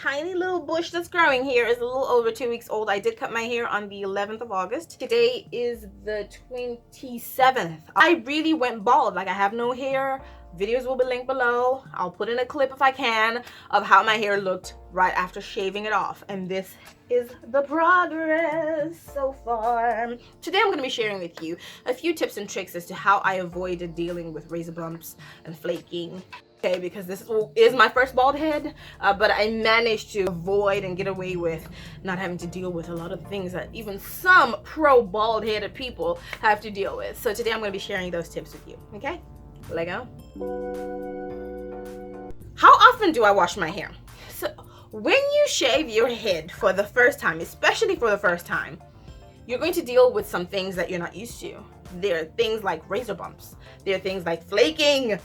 tiny little bush that's growing here is a little over 2 weeks old. I did cut my hair on the 11th of August. Today is the 27th. I really went bald. Like, I have no hair. Videos will be linked below. I'll put in a clip if I can of how my hair looked right after shaving it off. And this is the progress so far. Today I'm going to be sharing with you a few tips and tricks as to how I avoided dealing with razor bumps and flaking. Okay, because this is my first bald head, but I managed to avoid and get away with not having to deal with a lot of things that even some pro bald headed people have to deal with. So today I'm going to be sharing those tips with you. Okay, let go. How often do I wash my hair? So when you shave your head for the first time, especially for the first time, you're going to deal with some things that you're not used to. There are things like razor bumps. There are things like flaking.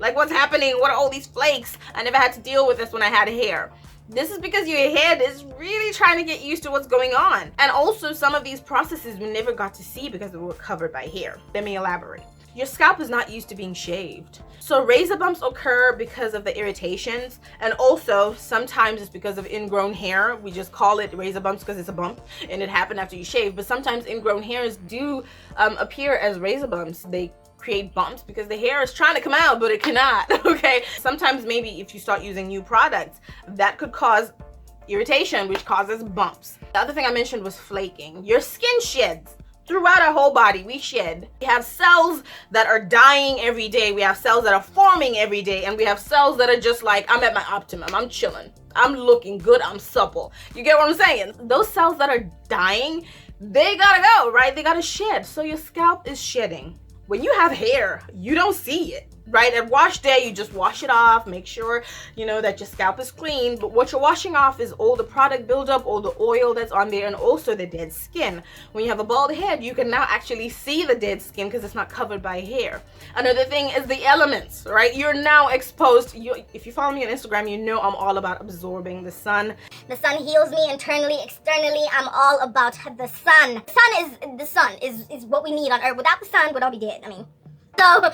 Like, what's happening? What are all these flakes? I never had to deal with this when I had hair. This is because your head is really trying to get used to what's going on. And also, some of these processes we never got to see because they were covered by hair. Let me elaborate. Your scalp is not used to being shaved. So razor bumps occur because of the irritations, and also sometimes it's because of ingrown hair. We just call it razor bumps because it's a bump and it happened after you shave. But sometimes ingrown hairs do appear as razor bumps. They create bumps because the hair is trying to come out, but it cannot. Okay, sometimes maybe if you start using new products, that could cause irritation, which causes bumps. The other thing I mentioned was flaking. Your skin sheds. Throughout our whole body, we shed. We have cells that are dying every day. We have cells that are forming every day. And we have cells that are just like, I'm at my optimum. I'm chilling. I'm looking good. I'm supple. You get what I'm saying? Those cells that are dying, they gotta go, right? They gotta shed. So your scalp is shedding. When you have hair, you don't see it, right? At wash day, you just wash it off, make sure, you know, that your scalp is clean. But what you're washing off is all the product buildup, all the oil that's on there, and also the dead skin. When you have a bald head, you can now actually see the dead skin because it's not covered by hair. Another thing is the elements, right? You're now exposed. If you follow me on Instagram, you know I'm all about absorbing the sun. The sun heals me internally, externally. I'm all about the sun. The sun is what we need on earth. Without the sun, we'd all be dead. I mean, so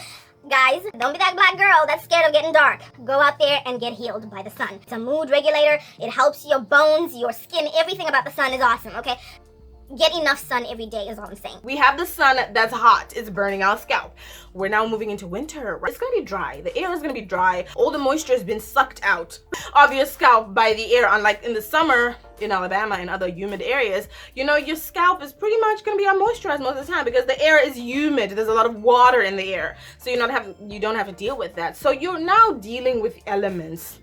guys, don't be that black girl that's scared of getting dark. Go out there and get healed by the sun. It's a mood regulator. It helps your bones, your skin. Everything about the sun is awesome, okay? Get enough sun every day is all I'm saying. We have the sun that's hot. It's burning our scalp. We're now moving into winter. It's going to be dry. The air is going to be dry. All the moisture has been sucked out of your scalp by the air. Unlike in the summer in Alabama and other humid areas, you know, your scalp is pretty much going to be unmoisturized most of the time because the air is humid. There's a lot of water in the air. So you don't have to deal with that. So you're now dealing with elements.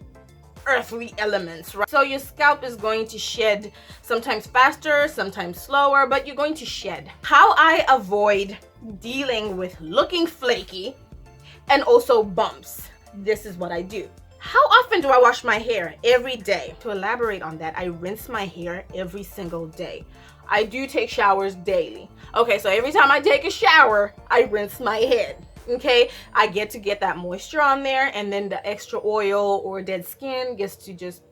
Earthly elements, right? So your scalp is going to shed sometimes faster, sometimes slower, but you're going to shed. How I avoid dealing with looking flaky and also bumps. This is what I do. How often do I wash my hair? Every day. To elaborate on that, I rinse my hair every single day. I do take showers daily. Okay, so every time I take a shower, I rinse my head. Okay, I get to get that moisture on there, and then the extra oil or dead skin gets to just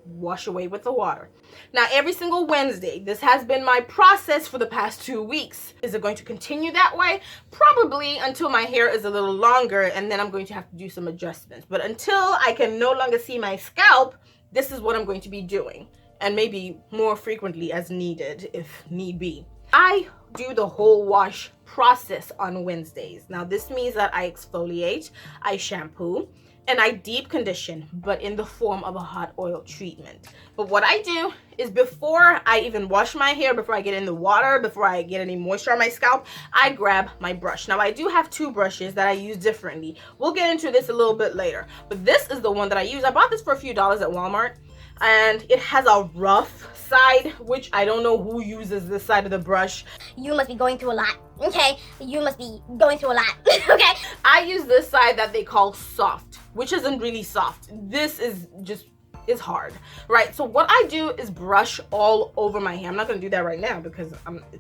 wash away with the water. Now, every single Wednesday, this has been my process for the past 2 weeks. Is it going to continue that way? Probably until my hair is a little longer, and then I'm going to have to do some adjustments. But until I can no longer see my scalp, this is what I'm going to be doing, and maybe more frequently as needed, if need be. I do the whole wash process on Wednesdays. Now, this means that I exfoliate, I shampoo, and I deep condition, but in the form of a hot oil treatment. But what I do is before I even wash my hair, before I get in the water, before I get any moisture on my scalp, I grab my brush. Now, I do have 2 brushes that I use differently. We'll get into this a little bit later, but this is the one that I use. I bought this for a few dollars at Walmart, and it has a rough side, which I don't know who uses this side of the brush. You must be going through a lot, okay? You must be going through a lot, okay? I use this side that they call soft, which isn't really soft. This is just is hard, right? So what I do is brush all over my hair. I'm not gonna do that right now because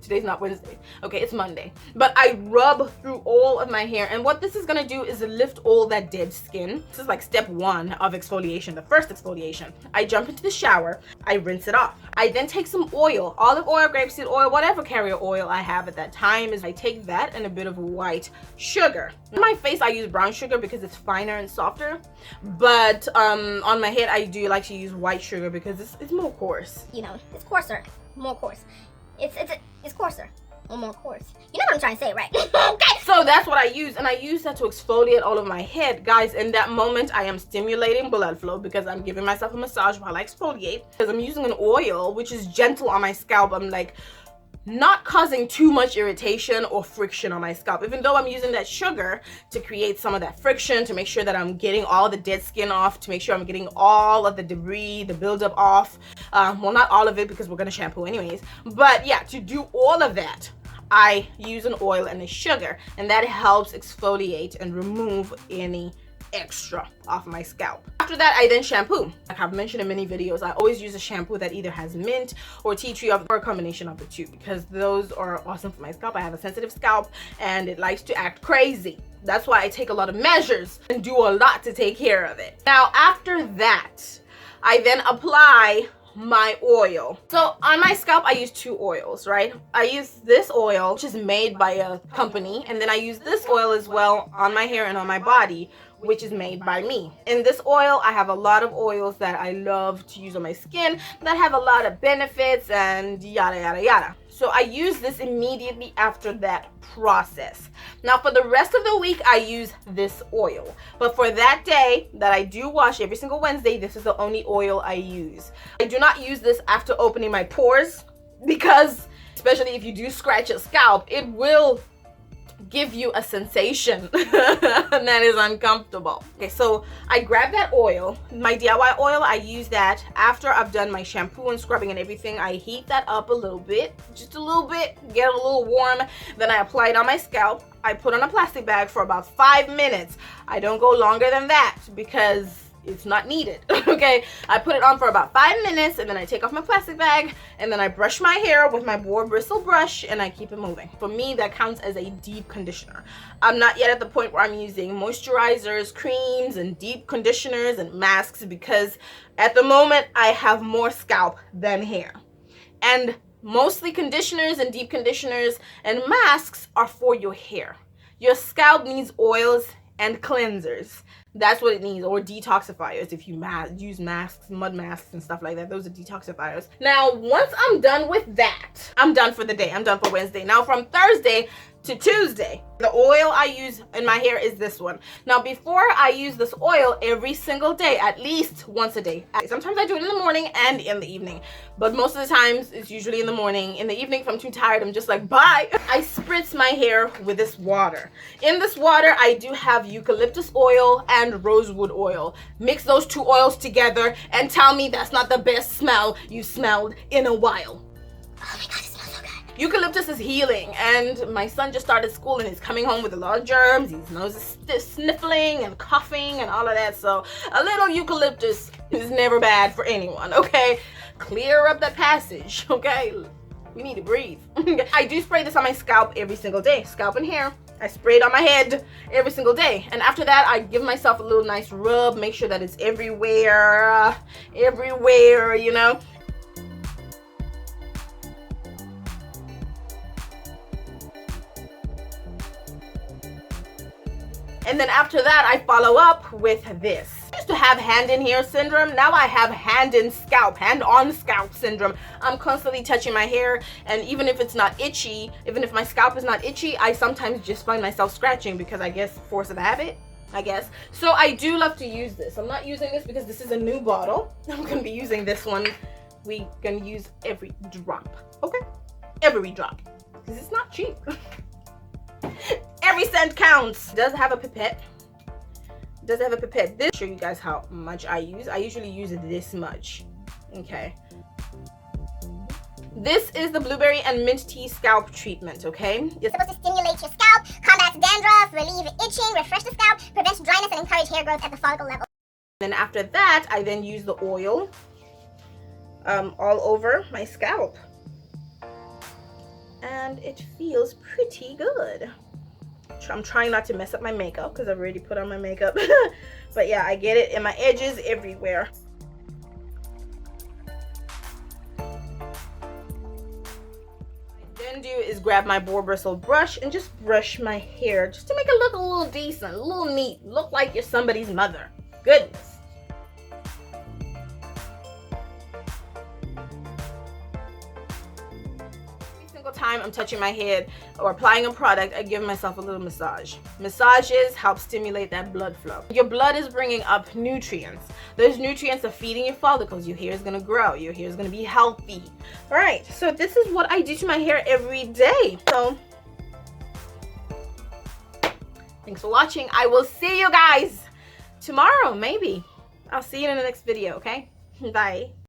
today's not Wednesday. Okay, it's Monday. But I rub through all of my hair, and what this is gonna do is lift all that dead skin. This is like step 1 of exfoliation, the first exfoliation. I jump into the shower, I rinse it off. I then take some oil, olive oil, grapeseed oil, whatever carrier oil I have at that time. I take that and a bit of white sugar. On my face, I use brown sugar because it's finer and softer. But on my head, I do like to use white sugar because it's more coarse. You know, it's coarser, more coarse. It's coarser or more coarse. You know what I'm trying to say, right? Okay. So that's what I use, and I use that to exfoliate all of my head. Guys, in that moment, I am stimulating blood flow because I'm giving myself a massage while I exfoliate. Because I'm using an oil, which is gentle on my scalp. I'm like, not causing too much irritation or friction on my scalp, even though I'm using that sugar to create some of that friction, to make sure that I'm getting all the dead skin off, to make sure I'm getting all of the debris, the buildup off. Well, not all of it because we're gonna shampoo anyways, but yeah, to do all of that, I use an oil and a sugar, and that helps exfoliate and remove any extra off my scalp. After that, I then shampoo. Like I've mentioned in many videos, I always use a shampoo that either has mint or tea tree oil, or a combination of the two, because those are awesome for my scalp. I have a sensitive scalp and it likes to act crazy. That's why I take a lot of measures and do a lot to take care of it. Now, after that, I then apply my oil. So on my scalp, I use two oils, right? I use this oil, which is made by a company, and then I use this oil as well on my hair and on my body, which is made by me. In this oil, I have a lot of oils that I love to use on my skin that have a lot of benefits and yada yada yada. So I use this immediately after that process. Now for the rest of the week, I use this oil. But for that day that I do wash every single Wednesday, this is the only oil I use. I do not use this after opening my pores because, especially if you do scratch your scalp, it will give you a sensation that is uncomfortable. Okay, so I grab that oil, my DIY oil. I use that after I've done my shampoo and scrubbing and everything. I heat that up a little bit, just a little bit, get it a little warm. Then I apply it on my scalp. I put on a plastic bag for about 5 minutes. I don't go longer than that because it's not needed. Okay, I put it on for about 5 minutes, and then I take off my plastic bag, and then I brush my hair with my boar bristle brush, and I keep it moving. For me, that counts as a deep conditioner. I'm not yet at the point where I'm using moisturizers, creams, and deep conditioners and masks, because at the moment I have more scalp than hair. And mostly conditioners and deep conditioners and masks are for your hair. Your scalp needs oils and cleansers. That's what it needs, or detoxifiers if you use masks, mud masks and stuff like that. Those are detoxifiers. Now, once I'm done with that, I'm done for the day. I'm done for Wednesday. Now, from Thursday to Tuesday, the oil I use in my hair is this one. Now, before I use this oil every single day, at least once a day. Sometimes I do it in the morning and in the evening, but most of the times it's usually in the morning. In the evening, if I'm too tired, I'm just like, bye. I spritz my hair with this water. In this water, I do have eucalyptus oil and rosewood oil. Mix those two oils together and tell me that's not the best smell you smelled in a while. Oh my god, it smells so good. Eucalyptus is healing, and my son just started school and he's coming home with a lot of germs. His nose is sniffling and coughing and all of that, so a little eucalyptus is never bad for anyone, okay? Clear up that passage, okay? We need to breathe. I do spray this on my scalp every single day, scalp and hair. I spray it on my head every single day, and after that I give myself a little nice rub, make sure that it's everywhere, you know? And then after that, I follow up with this. I used to have hand in hair syndrome. Now I have hand on scalp syndrome. I'm constantly touching my hair, and even if it's not itchy, even if my scalp is not itchy, I sometimes just find myself scratching because I guess force of habit, I guess. So I do love to use this. I'm not using this because this is a new bottle. I'm gonna be using this one. We gonna use every drop, okay? Every drop, because it's not cheap. Every cent counts. It does have a pipette. This show you guys how much I use. I usually use this much. Okay. This is the blueberry and mint tea scalp treatment, okay? It's supposed to stimulate your scalp, combat dandruff, relieve itching, refresh the scalp, prevent dryness, and encourage hair growth at the follicle level. Then after that, I then use the oil all over my scalp. And it feels pretty good. I'm trying not to mess up my makeup because I've already put on my makeup. But yeah, I get it in my edges everywhere. Then do is grab my boar bristle brush and just brush my hair just to make it look a little decent, a little neat, look like you're somebody's mother. Goodness. time I'm touching my head or applying a product, I give myself a little massage. Massages help stimulate that blood flow. Your blood is bringing up nutrients. Those nutrients are feeding your follicles. Your hair is going to grow. Your hair is going to be healthy. All right, so this is what I do to my hair every day. So thanks for watching. I will see you guys tomorrow, maybe. I'll see you in the next video, okay? Bye.